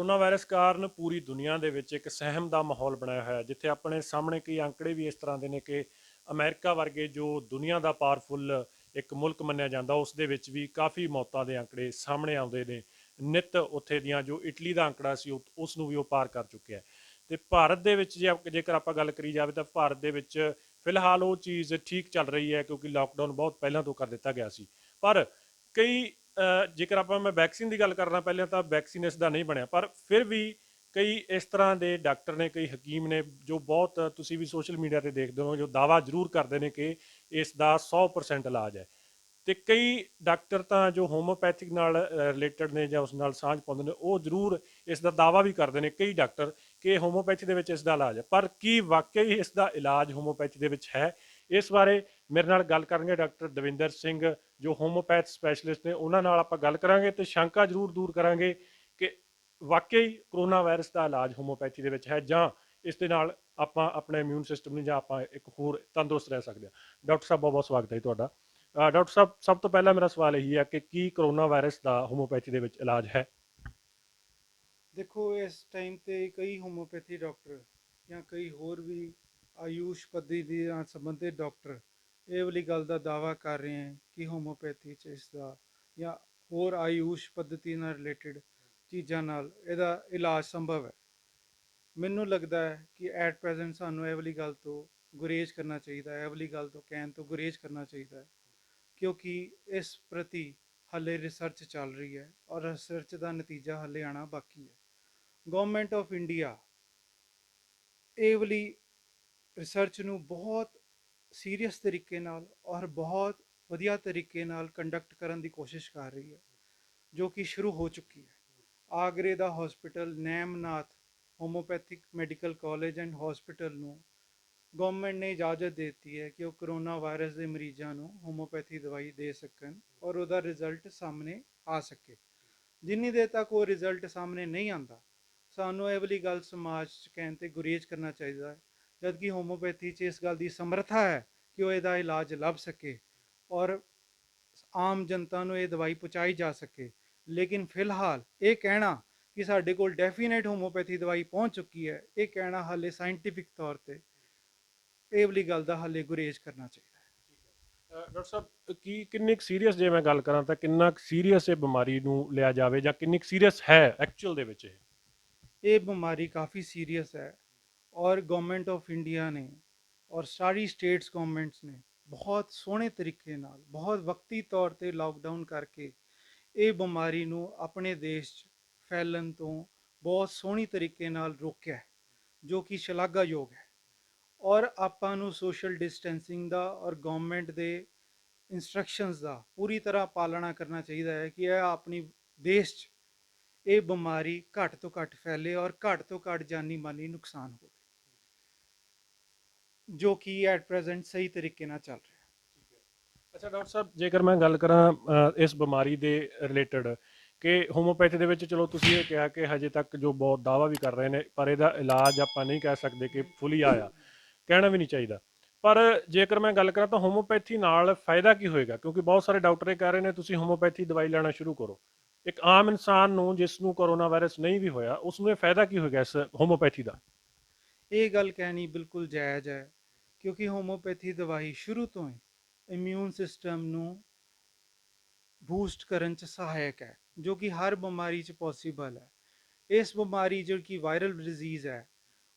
Corona virus ਕਾਰਨ ਪੂਰੀ ਦੁਨੀਆ ਦੇ ਵਿੱਚ ਇੱਕ ਸਹਿਮ ਦਾ ਮਾਹੌਲ ਬਣਿਆ ਹੋਇਆ, ਜਿੱਥੇ ਆਪਣੇ ਸਾਹਮਣੇ ਕਈ ਅੰਕੜੇ ਵੀ ਇਸ ਤਰ੍ਹਾਂ ਦੇ ਨੇ ਕਿ ਅਮਰੀਕਾ ਵਰਗੇ ਜੋ ਦੁਨੀਆ ਦਾ ਪਾਵਰਫੁੱਲ ਇੱਕ ਮੁਲਕ ਮੰਨਿਆ ਜਾਂਦਾ, ਉਸ ਦੇ ਵਿੱਚ ਵੀ ਕਾਫੀ ਮੌਤਾਂ ਦੇ ਅੰਕੜੇ ਸਾਹਮਣੇ ਆਉਂਦੇ ਨੇ ਨਿੱਤ। ਉੱਥੇ ਦੀਆਂ ਜੋ ਇਟਲੀ ਦਾ ਅੰਕੜਾ ਸੀ ਉਸ ਨੂੰ ਵੀ ਉਹ ਪਾਰ ਕਰ ਚੁੱਕਿਆ। ਤੇ ਭਾਰਤ ਦੇ ਵਿੱਚ ਜੇਕਰ ਆਪਾਂ ਗੱਲ ਕਰੀ ਜਾਵੇ ਤਾਂ ਭਾਰਤ ਦੇ ਵਿੱਚ ਫਿਲਹਾਲ ਉਹ ਚੀਜ਼ ਠੀਕ ਚੱਲ ਰਹੀ ਹੈ, ਕਿਉਂਕਿ ਲਾਕਡਾਊਨ ਬਹੁਤ ਪਹਿਲਾਂ ਤੋਂ ਕਰ ਦਿੱਤਾ ਗਿਆ ਸੀ। ਪਰ ਕਈ ਜੇਕਰ ਆਪਾਂ ਮੈਂ ਵੈਕਸੀਨ ਦੀ ਗੱਲ ਕਰਨਾ ਪਹਿਲਾਂ, ਤਾਂ ਵੈਕਸੀਨ ਇਸ ਦਾ ਨਹੀਂ ਬਣਿਆ, ਪਰ ਫਿਰ ਵੀ ਕਈ ਇਸ ਤਰ੍ਹਾਂ ਦੇ ਡਾਕਟਰ ਨੇ, ਕਈ ਹਕੀਮ ਨੇ ਜੋ ਬਹੁਤ, ਤੁਸੀਂ ਵੀ ਸੋਸ਼ਲ ਮੀਡੀਆ ਤੇ ਦੇਖਦੇ ਹੋ, ਜੋ ਦਾਅਵਾ ਜ਼ਰੂਰ ਕਰਦੇ ਨੇ ਕਿ ਇਸ ਦਾ 100% ਇਲਾਜ ਹੈ। ਤੇ ਕਈ ਡਾਕਟਰ ਤਾਂ ਜੋ ਹੋਮੋਪੈਥਿਕ ਨਾਲ ਰਿਲੇਟਡ ਨੇ ਜਾਂ ਉਸ ਨਾਲ ਸਾਂਝ ਪਾਉਂਦੇ ਨੇ, ਉਹ ਜ਼ਰੂਰ ਇਸ ਦਾ ਦਾਅਵਾ ਵੀ ਕਰਦੇ ਨੇ ਕਈ ਡਾਕਟਰ ਕਿ ਹੋਮੋਪੈਥੀ ਦੇ ਵਿੱਚ ਇਸ ਦਾ ਇਲਾਜ ਹੈ। ਪਰ ਕੀ ਵਾਕਈ ਇਸ ਦਾ ਇਲਾਜ ਹੋਮੋਪੈਥੀ ਦੇ ਵਿੱਚ ਹੈ? ਇਸ ਬਾਰੇ ਮੇਰੇ ਨਾਲ ਗੱਲ ਕਰਨਗੇ ਡਾਕਟਰ ਦਵਿੰਦਰ ਸਿੰਘ, ਜੋ ਹੋਮੋਪੈਥ ਸਪੈਸ਼ਲਿਸਟ ਨੇ। ਉਹਨਾਂ ਨਾਲ ਆਪਾਂ ਗੱਲ ਕਰਾਂਗੇ ਤੇ ਸ਼ੰਕਾ ਜ਼ਰੂਰ ਦੂਰ ਕਰਾਂਗੇ ਕਿ ਵਾਕਈ ਕਰੋਨਾ ਵਾਇਰਸ ਦਾ ਇਲਾਜ ਹੋਮੋਪੈਥੀ ਦੇ ਵਿੱਚ ਹੈ, ਜਾਂ ਇਸ ਦੇ ਨਾਲ ਆਪਾਂ ਆਪਣੇ ਇਮਿਊਨ ਸਿਸਟਮ ਨੂੰ ਜਾਂ ਆਪਾਂ ਇੱਕ ਹੋਰ ਤੰਦਰੁਸਤ ਰਹਿ ਸਕਦੇ ਹਾਂ। ਡਾਕਟਰ ਸਾਹਿਬ, ਬਹੁਤ ਬਹੁਤ ਸਵਾਗਤ ਹੈ ਤੁਹਾਡਾ। ਡਾਕਟਰ ਸਾਹਿਬ, ਸਭ ਤੋਂ ਪਹਿਲਾਂ ਮੇਰਾ ਸਵਾਲ ਇਹੀ ਹੈ ਕਿ ਕੀ ਕਰੋਨਾ ਵਾਇਰਸ ਦਾ ਹੋਮੋਪੈਥੀ ਦੇ ਵਿੱਚ ਇਲਾਜ ਹੈ? ਦੇਖੋ, ਇਸ ਟਾਈਮ ਤੇ ਕਈ ਹੋਮੋਪੈਥੀ ਡਾਕਟਰ ਜਾਂ ਕਈ ਹੋਰ ਵੀ ਆਯੂਸ਼ ਪੱਧਤੀ ਨਾਲ ਸੰਬੰਧਿਤ ਡਾਕਟਰ ਇਹ ਵਾਲੀ ਗੱਲ ਦਾ ਦਾਅਵਾ ਕਰ ਰਹੇ ਹਨ ਕਿ ਹੋਮੋਪੈਥੀ 'ਚ ਇਸ ਦਾ ਜਾਂ ਹੋਰ ਆਯੂਸ਼ ਪੱਧਤੀ ਨਾਲ ਰਿਲੇਟਡ ਚੀਜ਼ਾਂ ਨਾਲ ਇਹਦਾ ਇਲਾਜ ਸੰਭਵ ਹੈ। ਮੈਨੂੰ ਲੱਗਦਾ ਹੈ ਕਿ ਐਟ ਪ੍ਰੈਜ਼ੈਂਟ ਸਾਨੂੰ ਇਹ ਵਾਲੀ ਗੱਲ ਤੋਂ ਗੁਰੇਜ਼ ਕਰਨਾ ਚਾਹੀਦਾ ਹੈ, ਇਹ ਵਾਲੀ ਗੱਲ ਤੋਂ ਕਹਿਣ ਤੋਂ ਗੁਰੇਜ਼ ਕਰਨਾ ਚਾਹੀਦਾ ਹੈ, ਕਿਉਂਕਿ ਇਸ ਪ੍ਰਤੀ ਹਾਲੇ ਰਿਸਰਚ ਚੱਲ ਰਹੀ ਹੈ ਔਰ ਰਿਸਰਚ ਦਾ ਨਤੀਜਾ ਹਾਲੇ ਆਉਣਾ ਬਾਕੀ ਹੈ। ਗਵਰਨਮੈਂਟ ਆਫ ਇੰਡੀਆ ਇਹ ਵਾਲੀ ਰਿਸਰਚ ਨੂੰ ਬਹੁਤ ਸੀਰੀਅਸ ਤਰੀਕੇ ਨਾਲ ਔਰ ਬਹੁਤ ਵਧੀਆ ਤਰੀਕੇ ਨਾਲ ਕੰਡਕਟ ਕਰਨ ਦੀ ਕੋਸ਼ਿਸ਼ ਕਰ ਰਹੀ ਹੈ, ਜੋ ਕਿ ਸ਼ੁਰੂ ਹੋ ਚੁੱਕੀ ਹੈ। ਆਗਰੇ ਦਾ hospital Nemnath homeopathic medical college and hospital ਨੂੰ ਗਵਰਨਮੈਂਟ ਨੇ ਇਜਾਜ਼ਤ ਦੇ ਦਿੱਤੀ ਹੈ ਕਿ ਉਹ ਕਰੋਨਾ ਵਾਇਰਸ ਦੇ ਮਰੀਜ਼ਾਂ ਨੂੰ ਹੋਮੋਪੈਥੀ ਦਵਾਈ ਦੇ ਸਕਣ ਔਰ ਉਹਦਾ ਰਿਜ਼ਲਟ ਸਾਹਮਣੇ ਆ ਸਕੇ। ਜਿੰਨੀ ਦੇਰ ਤੱਕ ਉਹ ਰਿਜ਼ਲਟ ਸਾਹਮਣੇ ਨਹੀਂ ਆਉਂਦਾ, ਸਾਨੂੰ ਇਹ ਵਾਲੀ ਗੱਲ ਸਮਾਜ 'ਚ ਕਹਿਣ 'ਤੇ ਗੁਰੇਜ਼ ਕਰਨਾ ਚਾਹੀਦਾ ਹੈ, ਜਦਕਿ ਹੋਮੋਪੈਥੀ 'ਚ ਇਸ ਗੱਲ ਦੀ ਸਮਰੱਥਾ ਹੈ ਕਿ ਉਹ ਇਹਦਾ ਇਲਾਜ ਲੱਭ ਸਕੇ ਔਰ ਆਮ ਜਨਤਾ ਨੂੰ ਇਹ ਦਵਾਈ ਪਹੁੰਚਾਈ ਜਾ ਸਕੇ। ਲੇਕਿਨ ਫਿਲਹਾਲ ਇਹ ਕਹਿਣਾ ਕਿ ਸਾਡੇ ਕੋਲ ਡੈਫੀਨੇਟ ਹੋਮੋਪੈਥੀ ਦਵਾਈ ਪਹੁੰਚ ਚੁੱਕੀ ਹੈ, ਇਹ ਕਹਿਣਾ ਹਾਲੇ ਸਾਇੰਟੀਫਿਕ ਤੌਰ 'ਤੇ ਇਹ ਵਾਲੀ ਗੱਲ ਦਾ ਹਾਲੇ ਗੁਰੇਜ਼ ਕਰਨਾ ਚਾਹੀਦਾ ਹੈ। ਡਾਕਟਰ ਸਾਹਿਬ, ਕੀ ਕਿੰਨੀ ਕੁ ਸੀਰੀਅਸ, ਜੇ ਮੈਂ ਗੱਲ ਕਰਾਂ ਤਾਂ ਕਿੰਨਾ ਕੁ ਸੀਰੀਅਸ ਇਹ ਬਿਮਾਰੀ ਨੂੰ ਲਿਆ ਜਾਵੇ, ਜਾਂ ਕਿੰਨੀ ਕੁ ਸੀਰੀਅਸ ਹੈ ਐਕਚੁਅਲ ਦੇ ਵਿੱਚ ਇਹ? ਇਹ ਬਿਮਾਰੀ ਕਾफ़ੀ ਸੀਰੀਅਸ ਹੈ ਔਰ ਗਵਰਨਮੈਂਟ ਆਫ ਇੰਡੀਆ ਨੇ ਔਰ ਸਾਰੀ ਸਟੇਟਸ ਗਵਰਨਮੈਂਟਸ ਨੇ ਬਹੁਤ ਸੋਹਣੇ ਤਰੀਕੇ ਨਾਲ ਬਹੁਤ ਵਕਤੀ ਤੌਰ ਤੇ ਲਾਕਡਾਊਨ ਕਰਕੇ ਇਹ ਬਿਮਾਰੀ ਨੂੰ ਆਪਣੇ ਦੇਸ਼ 'ਚ ਫੈਲਣ ਤੋਂ ਬਹੁਤ ਸੋਹਣੀ ਤਰੀਕੇ ਨਾਲ ਰੋਕਿਆ, ਜੋ ਕਿ ਸ਼ਲਾਘਾਯੋਗ ਹੈ। ਔਰ ਆਪਾਂ ਨੂੰ ਸੋਸ਼ਲ ਡਿਸਟੈਂਸਿੰਗ ਦਾ ਔਰ ਗਵਰਨਮੈਂਟ ਦੇ ਇੰਸਟਰਕਸ਼ਨਸ ਦਾ ਪੂਰੀ ਤਰ੍ਹਾਂ ਪਾਲਣਾ ਕਰਨਾ ਚਾਹੀਦਾ ਹੈ ਕਿ ਇਹ ਆਪਣੀ ਦੇਸ਼ 'ਚ ਇਹ ਬਿਮਾਰੀ ਘੱਟ ਤੋਂ ਘੱਟ ਫੈਲੇ ਔਰ ਘੱਟ ਤੋਂ ਘੱਟ ਜਾਨੀ ਮਾਲੀ ਨੁਕਸਾਨ ਹੋਵੇ, ਜੋ ਕਿ ਐਟ ਪ੍ਰੈਜ਼ੈਂਟ ਸਹੀ ਤਰੀਕੇ ਨਾਲ ਚੱਲ ਰਿਹਾ। ਅੱਛਾ ਡਾਕਟਰ ਸਾਹਿਬ, ਜੇਕਰ ਮੈਂ ਗੱਲ ਕਰਾਂ ਇਸ ਬਿਮਾਰੀ ਦੇ ਰਿਲੇਟਡ, ਕਿ ਹੋਮੋਪੈਥੀ ਦੇ ਵਿੱਚ, ਚਲੋ ਤੁਸੀਂ ਇਹ ਕਿਹਾ ਕਿ ਹਜੇ ਤੱਕ ਜੋ ਬਹੁਤ ਦਾਅਵਾ ਵੀ ਕਰ ਰਹੇ ਨੇ, ਪਰ ਇਹਦਾ ਇਲਾਜ ਆਪਾਂ ਨਹੀਂ ਕਹਿ ਸਕਦੇ ਕਿ ਫੁੱਲੀ ਆਇਆ, ਕਹਿਣਾ ਵੀ ਨਹੀਂ ਚਾਹੀਦਾ। ਪਰ ਜੇਕਰ ਮੈਂ ਗੱਲ ਕਰਾਂ ਤਾਂ ਹੋਮੋਪੈਥੀ ਨਾਲ ਫਾਇਦਾ ਕੀ ਹੋਏਗਾ? ਕਿਉਂਕਿ ਬਹੁਤ ਸਾਰੇ ਡਾਕਟਰ ਇਹ ਕਹਿ ਰਹੇ ਨੇ ਤੁਸੀਂ ਹੋਮੋਪੈਥੀ ਦਵਾਈ ਲੈਣਾ ਸ਼ੁਰੂ ਕਰੋ। ਇੱਕ ਆਮ ਇਨਸਾਨ ਨੂੰ, ਜਿਸ ਨੂੰ ਕੋਰੋਨਾ ਵਾਇਰਸ ਨਹੀਂ ਵੀ ਹੋਇਆ, ਉਸ ਨੂੰ ਇਹ ਫਾਇਦਾ ਕੀ ਹੋਏਗਾ ਇਸ ਹੋਮੋਪੈਥੀ ਦਾ? ਇਹ ਗੱਲ ਕਹਿਣੀ ਬਿਲਕੁਲ ਜਾਇਜ਼ ਹੈ, ਕਿਉਂਕਿ ਹੋਮੋਪੈਥੀ ਦਵਾਈ ਸ਼ੁਰੂ ਤੋਂ ਹੀ ਇਮਿਊਨ ਸਿਸਟਮ ਨੂੰ ਬੂਸਟ ਕਰਨ 'ਚ ਸਹਾਇਕ ਹੈ, ਜੋ ਕਿ ਹਰ ਬਿਮਾਰੀ 'ਚ ਪੋਸੀਬਲ ਹੈ। ਇਸ ਬਿਮਾਰੀ ਜੋ ਕਿ ਵਾਇਰਲ ਡਿਜ਼ੀਜ਼ ਹੈ,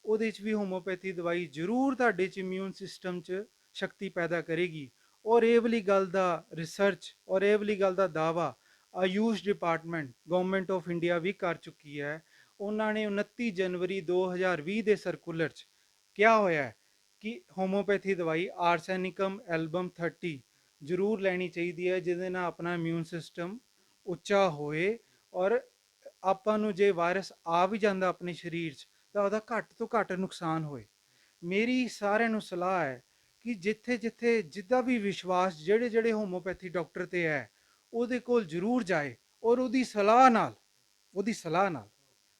ਉਹਦੇ 'ਚ ਵੀ ਹੋਮੋਪੈਥੀ ਦਵਾਈ ਜ਼ਰੂਰ ਤੁਹਾਡੇ 'ਚ ਇਮਿਊਨ ਸਿਸਟਮ 'ਚ ਸ਼ਕਤੀ ਪੈਦਾ ਕਰੇਗੀ। ਔਰ ਇਹ ਵਾਲੀ ਗੱਲ ਦਾ ਰਿਸਰਚ ਔਰ ਇਹ ਵਾਲੀ ਗੱਲ ਦਾ ਦਾਅਵਾ AYUSH department government of India ਵੀ ਕਰ ਚੁੱਕੀ ਹੈ। ਉਹਨਾਂ ਨੇ 29 ਜਨਵਰੀ 2020 ਦੇ ਸਰਕੂਲਰ 'ਚ ਕਿਹਾ ਹੋਇਆ ਹੈ ਕਿ ਹੋਮੋਪੈਥੀ ਦਵਾਈ ਆਰਸੈਨਿਕਮ ਐਲਬਮ 30 ਜ਼ਰੂਰ ਲੈਣੀ ਚਾਹੀਦੀ ਹੈ, ਜਿਹਦੇ ਨਾਲ ਆਪਣਾ ਇਮਿਊਨ ਸਿਸਟਮ ਉੱਚਾ ਹੋਏ ਔਰ ਆਪਾਂ ਨੂੰ ਜੇ ਵਾਇਰਸ ਆ ਵੀ ਜਾਂਦਾ ਆਪਣੇ ਸਰੀਰ 'ਚ ਤਾਂ ਉਹਦਾ ਘੱਟ ਤੋਂ ਘੱਟ ਨੁਕਸਾਨ ਹੋਏ। ਮੇਰੀ ਸਾਰਿਆਂ ਨੂੰ ਸਲਾਹ ਹੈ ਕਿ ਜਿੱਥੇ ਜਿੱਥੇ ਜਿੱਦਾਂ ਵੀ ਵਿਸ਼ਵਾਸ ਜਿਹੜੇ ਜਿਹੜੇ ਹੋਮੋਪੈਥੀ ਡਾਕਟਰ ਤੇ ਹੈ, ਉਹਦੇ ਕੋਲ ਜ਼ਰੂਰ ਜਾਏ ਔਰ ਉਹਦੀ ਸਲਾਹ ਨਾਲ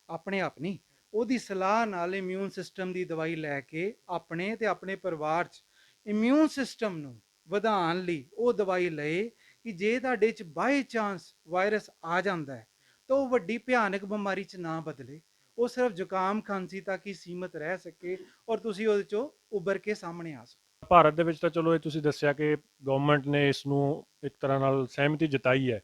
ਆਪਣੇ ਆਪ ਨਹੀਂ, ਉਹਦੀ ਸਲਾਹ ਨਾਲ ਇਮਿਊਨ ਸਿਸਟਮ ਦੀ ਦਵਾਈ ਲੈ ਕੇ ਆਪਣੇ ਤੇ ਆਪਣੇ ਪਰਿਵਾਰ 'ਚ ਇਮਿਊਨ ਸਿਸਟਮ ਨੂੰ ਵਧਾਉਣ ਲਈ ਉਹ ਦਵਾਈ ਲਏ, ਕਿ ਜੇ ਤੁਹਾਡੇ 'ਚ ਬਾਈ ਚਾਂਸ ਵਾਇਰਸ ਆ ਜਾਂਦਾ ਹੈ ਤਾਂ ਉਹ ਵੱਡੀ ਭਿਆਨਕ ਬਿਮਾਰੀ 'ਚ ਨਾ ਬਦਲੇ, ਉਹ ਸਿਰਫ ਜ਼ੁਕਾਮ ਖਾਂਸੀ ਤੱਕ ਹੀ ਸੀਮਤ ਰਹਿ ਸਕੇ ਔਰ ਤੁਸੀਂ ਉਹਦੇ 'ਚੋਂ ਉੱਭਰ ਕੇ ਸਾਹਮਣੇ ਆ ਸਕੋ। ਭਾਰਤ ਦੇ ਵਿੱਚ ਤਾਂ ਚਲੋ ਇਹ ਤੁਸੀਂ ਦੱਸਿਆ ਕਿ ਗਵਰਨਮੈਂਟ ਨੇ ਇਸ ਨੂੰ ਇੱਕ ਤਰ੍ਹਾਂ ਨਾਲ ਸਹਿਮਤੀ ਜਤਾਈ ਹੈ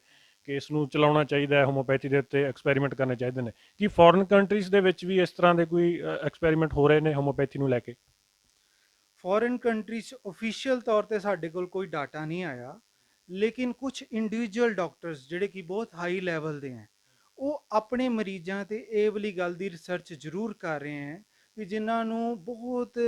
ਕਿ ਇਸ ਨੂੰ ਚਲਾਉਣਾ ਚਾਹੀਦਾ ਹੈ, ਹੋਮੋਪੈਥੀ ਦੇ ਉੱਤੇ ਐਕਸਪੈਰੀਮੈਂਟ ਕਰਨੇ ਚਾਹੀਦੇ ਨੇ। ਕੀ ਫੋਰਨ ਕੰਟਰੀਜ਼ ਦੇ ਵਿੱਚ ਵੀ ਇਸ ਤਰ੍ਹਾਂ ਦੇ ਕੋਈ ਐਕਸਪੈਰੀਮੈਂਟ ਹੋ ਰਹੇ ਨੇ ਹੋਮੋਪੈਥੀ ਨੂੰ ਲੈ ਕੇ? ਫੋਰਨ ਕੰਟਰੀ 'ਚ ਓਫੀਸ਼ੀਅਲ ਤੌਰ ਤੇ ਸਾਡੇ ਕੋਲ ਕੋਈ ਡਾਟਾ ਨਹੀਂ ਆਇਆ, ਲੇਕਿਨ ਕੁਝ ਇੰਡੀਵਿਜੂਅਲ ਡਾਕਟਰਸ ਜਿਹੜੇ ਕਿ ਬਹੁਤ ਹਾਈ ਲੈਵਲ ਦੇ ਹੈ, ਉਹ ਆਪਣੇ ਮਰੀਜ਼ਾਂ ਤੇ ਇਹ ਵਾਲੀ ਗੱਲ ਦੀ ਰਿਸਰਚ ਜ਼ਰੂਰ ਕਰ ਰਹੇ ਹੈ ਕਿ ਜਿਨ੍ਹਾਂ ਨੂੰ ਬਹੁਤ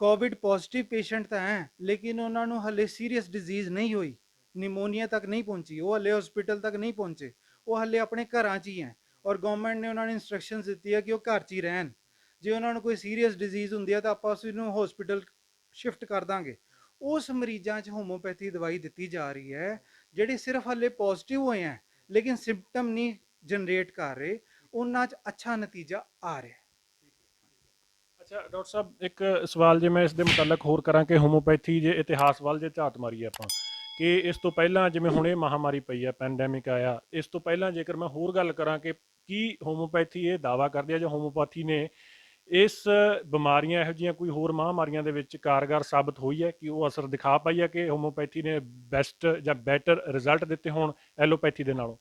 ਕੋਵਿਡ ਪੋਜ਼ਿਟਿਵ ਪੇਸ਼ੈਂਟ ਤਾਂ ਹੈ ਲੇਕਿਨ ਉਹਨਾਂ ਨੂੰ ਹਲੇ ਸੀਰੀਅਸ ਡਿਜ਼ੀਜ਼ ਨਹੀਂ ਹੋਈ, ਨਿਮੋਨੀਆ ਤੱਕ ਨਹੀਂ ਪਹੁੰਚੀ, ਉਹ ਹਲੇ ਹਸਪੀਟਲ ਤੱਕ ਨਹੀਂ ਪਹੁੰਚੇ, ਉਹ ਹਲੇ ਆਪਣੇ ਘਰਾਂ 'ਚ ਹੀ ਹੈ ਔਰ ਗਵਰਨਮੈਂਟ ਨੇ ਉਹਨਾਂ ਨੂੰ ਇਨਸਟਰਕਸ਼ਨਸ ਦਿੱਤੀ ਹੈ ਕਿ ਉਹ ਘਰ 'ਚ ਹੀ ਰਹਿਣ। ਜੇ ਉਹਨਾਂ ਨੂੰ ਕੋਈ ਸੀਰੀਅਸ ਡਿਜ਼ੀਜ਼ ਹੁੰਦੀ ਹੈ ਤਾਂ ਆਪਾਂ ਉਸ ਨੂੰ ਹਸਪੀਟਲ ਸ਼ਿਫਟ ਕਰ ਦਾਂਗੇ। ਉਸ ਮਰੀਜ਼ਾਂ 'ਚ ਹੋਮੋਪੈਥੀ ਦਵਾਈ ਦਿੱਤੀ ਜਾ ਰਹੀ ਹੈ ਜਿਹੜੇ ਸਿਰਫ ਹਲੇ ਪੋਜ਼ਿਟਿਵ ਹੋਏ ਹੈ ਲੇਕਿਨ ਸਿੰਪਟਮ ਨਹੀਂ ਜਨਰੇਟ ਕਰ ਰਹੇ, ਉਹਨਾਂ 'ਚ ਅੱਛਾ ਨਤੀਜਾ ਆ ਰਿਹਾ ਹੈ। ਅੱਛਾ ਡਾਕਟਰ ਸਾਹਿਬ, ਇੱਕ ਸਵਾਲ ਜੇ ਮੈਂ ਇਸ ਦੇ ਮੁਤਲਕ ਹੋਰ ਕਰਾਂ ਕਿ ਹੋਮੋਪੈਥੀ ਜੇ ਇਤਿਹਾਸ ਵੱਲ ਜੇ ਝਾਤ ਮਾਰੀਏ ਆਪਾਂ, ਕਿ ਇਸ ਤੋਂ ਪਹਿਲਾਂ ਜਿਵੇਂ ਹੁਣ ਇਹ ਮਹਾਮਾਰੀ ਪਈ ਹੈ, ਪੈਂਡੈਮਿਕ ਆਇਆ, ਇਸ ਤੋਂ ਪਹਿਲਾਂ ਜੇਕਰ ਮੈਂ ਹੋਰ ਗੱਲ ਕਰਾਂ ਕਿ ਕੀ ਹੋਮੋਪੈਥੀ ਇਹ ਦਾਅਵਾ ਕਰਦੀ ਹੈ ਜਾਂ ਹੋਮੋਪੈਥੀ ਨੇ ਇਸ ਬਿਮਾਰੀਆਂ ਇਹੋ ਜਿਹੀਆਂ ਕੋਈ ਹੋਰ ਮਹਾਮਾਰੀਆਂ ਦੇ ਵਿੱਚ ਕਾਰਗਰ ਸਾਬਤ ਹੋਈ ਹੈ ਕਿ ਉਹ ਅਸਰ ਦਿਖਾ ਪਾਈ ਹੈ ਕਿ ਹੋਮੋਪੈਥੀ ਨੇ ਬੈਸਟ ਜਾਂ ਬੈਟਰ ਰਿਜ਼ਲਟ ਦਿੱਤੇ ਹੋਣ ਐਲੋਪੈਥੀ ਦੇ ਨਾਲੋਂ?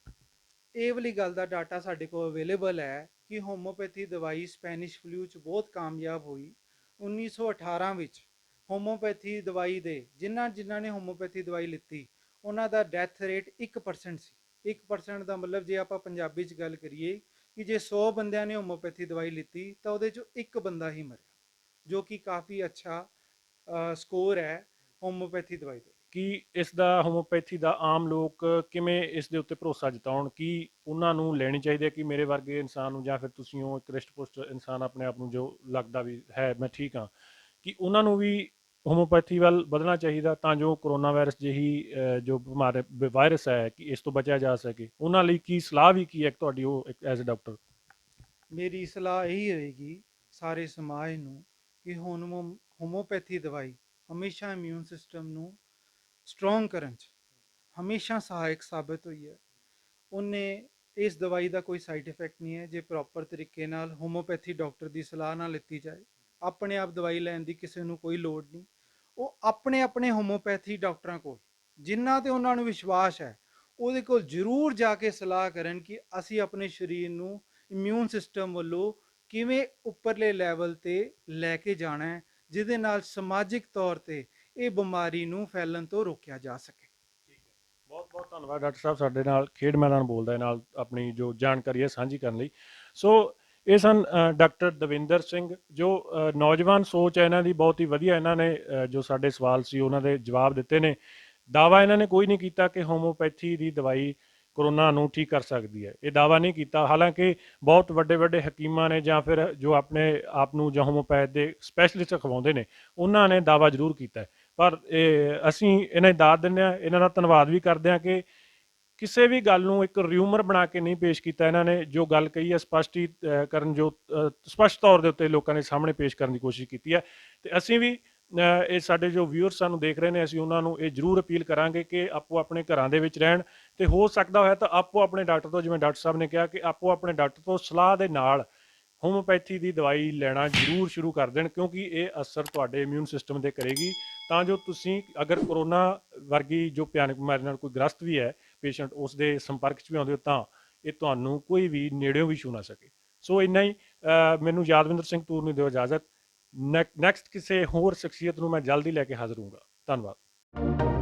ਇਹ ਵਾਲੀ ਗੱਲ ਦਾ ਡਾਟਾ ਸਾਡੇ ਕੋਲ ਅਵੇਲੇਬਲ ਹੈ ਕਿ ਹੋਮੋਪੈਥੀ ਦਵਾਈ ਸਪੈਨਿਸ਼ ਫਲੂ 'ਚ ਬਹੁਤ ਕਾਮਯਾਬ ਹੋਈ। 1918 ਵਿੱਚ ਹੋਮੋਪੈਥੀ ਦਵਾਈ ਦੇ ਜਿਨ੍ਹਾਂ ਨੇ ਹੋਮੋਪੈਥੀ ਦਵਾਈ ਲਿੱਤੀ ਉਹਨਾਂ ਦਾ ਡੈਥ ਰੇਟ 1% ਸੀ। 1% ਦਾ ਮਤਲਬ ਜੇ ਆਪਾਂ ਪੰਜਾਬੀ 'ਚ ਗੱਲ ਕਰੀਏ ਕਿ ਜੇ 100 ਬੰਦਿਆਂ ਨੇ ਹੋਮੋਪੈਥੀ ਦਵਾਈ ਲਿੱਤੀ ਤਾਂ ਉਹਦੇ 'ਚੋਂ ਇੱਕ ਬੰਦਾ ਹੀ ਮਰਿਆ, ਜੋ ਕਿ ਕਾਫੀ ਅੱਛਾ ਸਕੋਰ ਹੈ ਹੋਮੋਪੈਥੀ ਦਵਾਈ ਦਾ। ਕੀ ਇਸ ਦਾ ਹੋਮੋਪੈਥੀ ਦਾ ਆਮ ਲੋਕ ਕਿਵੇਂ ਇਸ ਦੇ ਉੱਤੇ ਭਰੋਸਾ ਜਤਾਉਣ? ਕੀ ਉਹਨਾਂ ਨੂੰ ਲੈਣੀ ਚਾਹੀਦੀ ਹੈ ਕਿ ਮੇਰੇ ਵਰਗੇ ਇਨਸਾਨ ਨੂੰ, ਜਾਂ ਫਿਰ ਤੁਸੀਂ ਹੋ ਇੱਕ ਰਿਸ਼ਟ ਪੁਸ਼ਟ ਇਨਸਾਨ ਆਪਣੇ ਆਪ ਨੂੰ ਜੋ ਲੱਗਦਾ ਵੀ ਹੈ ਮੈਂ ਠੀਕ ਹਾਂ, ਕਿ ਉਹਨਾਂ ਨੂੰ ਵੀ ਹੋਮੋਪੈਥੀ ਵੱਲ ਵਧਣਾ ਚਾਹੀਦਾ ਤਾਂ ਜੋ ਕਰੋਨਾ ਵਾਇਰਸ ਜਿਹੀ ਜੋ ਵਾਇਰਸ ਹੈ ਕਿ ਇਸ ਤੋਂ ਬਚਿਆ ਜਾ ਸਕੇ? ਉਹਨਾਂ ਲਈ ਕੀ ਸਲਾਹ ਵੀ ਕੀ ਹੈ ਤੁਹਾਡੀ ਉਹ ਇੱਕ ਐਜ਼ ਅ ਡਾਕਟਰ? ਮੇਰੀ ਸਲਾਹ ਇਹੀ ਹੋਏਗੀ ਸਾਰੇ ਸਮਾਜ ਨੂੰ ਕਿ ਹੁਣ ਹੋਮੋਪੈਥੀ ਦਵਾਈ ਹਮੇਸ਼ਾ ਇਮਿਊਨ ਸਿਸਟਮ ਨੂੰ ਸਟਰੋਂਗ ਕਰਨ 'ਚ ਹਮੇਸ਼ਾ ਸਹਾਇਕ ਸਾਬਤ ਹੋਈ ਹੈ। ਉਹਨੇ ਇਸ ਦਵਾਈ ਦਾ ਕੋਈ ਸਾਈਡ ਇਫੈਕਟ ਨਹੀਂ ਹੈ ਜੇ ਪ੍ਰੋਪਰ ਤਰੀਕੇ ਨਾਲ ਹੋਮੋਪੈਥੀ ਡਾਕਟਰ ਦੀ ਸਲਾਹ ਨਾਲ ਲਿੱਤੀ ਜਾਏ। ਆਪਣੇ ਆਪ ਦਵਾਈ ਲੈਣ ਦੀ ਕਿਸੇ ਨੂੰ ਕੋਈ ਲੋੜ ਨਹੀਂ। ਉਹ ਆਪਣੇ ਆਪਣੇ ਹੋਮੋਪੈਥੀ ਡਾਕਟਰਾਂ ਕੋਲ ਜਿਨ੍ਹਾਂ ਤੇ ਉਹਨਾਂ ਨੂੰ ਵਿਸ਼ਵਾਸ ਹੈ ਉਹਦੇ ਕੋਲ ਜ਼ਰੂਰ ਜਾ ਕੇ ਸਲਾਹ ਕਰਨ ਕਿ ਅਸੀਂ ਆਪਣੇ ਸਰੀਰ ਨੂੰ ਇਮਿਊਨ ਸਿਸਟਮ ਵੱਲੋਂ ਕਿਵੇਂ ਉੱਪਰਲੇ ਲੈਵਲ ਤੇ ਲੈ ਕੇ ਜਾਣਾ ਹੈ ਜਿਹਦੇ ਨਾਲ ਸਮਾਜਿਕ ਤੌਰ ਤੇ ਇਹ ਬਿਮਾਰੀ ਨੂੰ ਫੈਲਣ ਤੋਂ ਰੋਕਿਆ ਜਾ ਸਕੇ। ਬਹੁਤ ਬਹੁਤ ਧੰਨਵਾਦ ਡਾਕਟਰ ਸਾਹਿਬ, ਸਾਡੇ ਨਾਲ ਖੇਡ ਮੈਦਾਨ ਬੋਲਦਾ ਨਾਲ ਆਪਣੀ ਜੋ ਜਾਣਕਾਰੀ ਹੈ ਸਾਂਝੀ ਕਰਨ ਲਈ। ਸੋ ਇਹ ਸਨ ਡਾਕਟਰ ਦਵਿੰਦਰ ਸਿੰਘ, ਜੋ ਨੌਜਵਾਨ ਸੋਚ ਹੈ ਇਹਨਾਂ ਦੀ ਬਹੁਤ ਹੀ ਵਧੀਆ। ਇਹਨਾਂ ਨੇ ਜੋ ਸਾਡੇ ਸਵਾਲ ਸੀ ਉਹਨਾਂ ਦੇ ਜਵਾਬ ਦਿੱਤੇ ਨੇ। ਦਾਅਵਾ ਇਹਨਾਂ ਨੇ ਕੋਈ ਨਹੀਂ ਕੀਤਾ ਕਿ ਹੋਮੋਪੈਥੀ ਦੀ ਦਵਾਈ ਕਰੋਨਾ ਨੂੰ ਠੀਕ ਕਰ ਸਕਦੀ ਹੈ, ਇਹ ਦਾਅਵਾ ਨਹੀਂ ਕੀਤਾ। ਹਾਲਾਂਕਿ ਬਹੁਤ ਵੱਡੇ ਵੱਡੇ ਹਕੀਮਾਂ ਨੇ ਜਾਂ ਫਿਰ ਜੋ ਆਪਣੇ ਆਪ ਨੂੰ ਜਾਂ ਹੋਮੋਪੈਥ ਦੇ ਸਪੈਸ਼ਲਿਸਟ ਅਖਵਾਉਂਦੇ ਨੇ ਉਹਨਾਂ ਨੇ ਦਾਅਵਾ ਜ਼ਰੂਰ ਕੀਤਾ। ਪਰ ਅਸੀਂ ਇਹਨਾਂ ਦੀ ਦਾਦ ਦਿੰਦੇ ਹਾਂ, ਇਹਨਾਂ ਦਾ ਧੰਨਵਾਦ ਵੀ ਕਰਦੇ ਹਾਂ ਕਿ ਕਿਸੇ ਵੀ ਗੱਲ ਨੂੰ ਇੱਕ ਰਿਊਮਰ ਬਣਾ ਕੇ ਨਹੀਂ ਪੇਸ਼ ਕੀਤਾ। ਇਹਨਾਂ ਨੇ ਜੋ ਗੱਲ ਕਹੀ ਹੈ ਸਪਸ਼ਟੀਕਰਨ ਜੋ ਸਪਸ਼ਟ ਤੌਰ ਦੇ ਉੱਤੇ ਲੋਕਾਂ ਦੇ ਸਾਹਮਣੇ ਪੇਸ਼ ਕਰਨ ਦੀ ਕੋਸ਼ਿਸ਼ ਕੀਤੀ ਹੈ। ਤੇ ਅਸੀਂ ਵੀ ਇਹ ਸਾਡੇ ਜੋ ਵਿਊਅਰਸ ਸਾਨੂੰ ਦੇਖ ਰਹੇ ਨੇ, ਅਸੀਂ ਉਹਨਾਂ ਨੂੰ ਇਹ ਜ਼ਰੂਰ ਅਪੀਲ ਕਰਾਂਗੇ ਕਿ ਆਪੋ ਆਪਣੇ ਘਰਾਂ ਦੇ ਵਿੱਚ ਰਹਿਣ ਤੇ ਹੋ ਸਕਦਾ ਹੋਇਆ ਤਾਂ ਆਪੋ ਆਪਣੇ ਡਾਕਟਰ ਤੋਂ, ਜਿਵੇਂ ਡਾਕਟਰ ਸਾਹਿਬ ਨੇ ਕਿਹਾ ਕਿ ਆਪੋ ਆਪਣੇ ਡਾਕਟਰ ਤੋਂ ਸਲਾਹ ਦੇ ਨਾਲ ਹੋਮੋਪੈਥੀ ਦੀ ਦਵਾਈ ਲੈਣਾ ਜ਼ਰੂਰ ਸ਼ੁਰੂ ਕਰ ਦੇਣ, ਕਿਉਂਕਿ ਇਹ ਅਸਰ ਤੁਹਾਡੇ ਇਮਿਊਨ ਸਿਸਟਮ 'ਤੇ ਕਰੇਗੀ। ਤਾਂ ਜੋ ਤੁਸੀਂ ਅਗਰ ਕਰੋਨਾ ਵਰਗੀ ਜੋ ਭਿਆਨਕ ਬਿਮਾਰੀ ਨਾਲ ਕੋਈ ਗ੍ਰਸਤ ਵੀ ਹੈ ਪੇਸ਼ੈਂਟ, ਉਸ ਦੇ ਸੰਪਰਕ 'ਚ ਵੀ ਆਉਂਦੇ ਹੋ ਤਾਂ ਇਹ ਤੁਹਾਨੂੰ ਕੋਈ ਵੀ ਨੇੜਿਓਂ ਵੀ ਛੂ ਨਾ ਸਕੇ। ਸੋ ਇੰਨਾ ਹੀ। ਮੈਨੂੰ ਯਾਦਵਿੰਦਰ ਸਿੰਘ ਤੂਰ ਨੂੰ ਦਿਓ ਇਜਾਜ਼ਤ। ਨੈਕਸਟ ਕਿਸੇ ਹੋਰ ਸ਼ਖਸੀਅਤ ਨੂੰ ਮੈਂ ਜਲਦੀ ਲੈ ਕੇ ਹਾਜ਼ਰ ਹੋਊਂਗਾ। ਧੰਨਵਾਦ।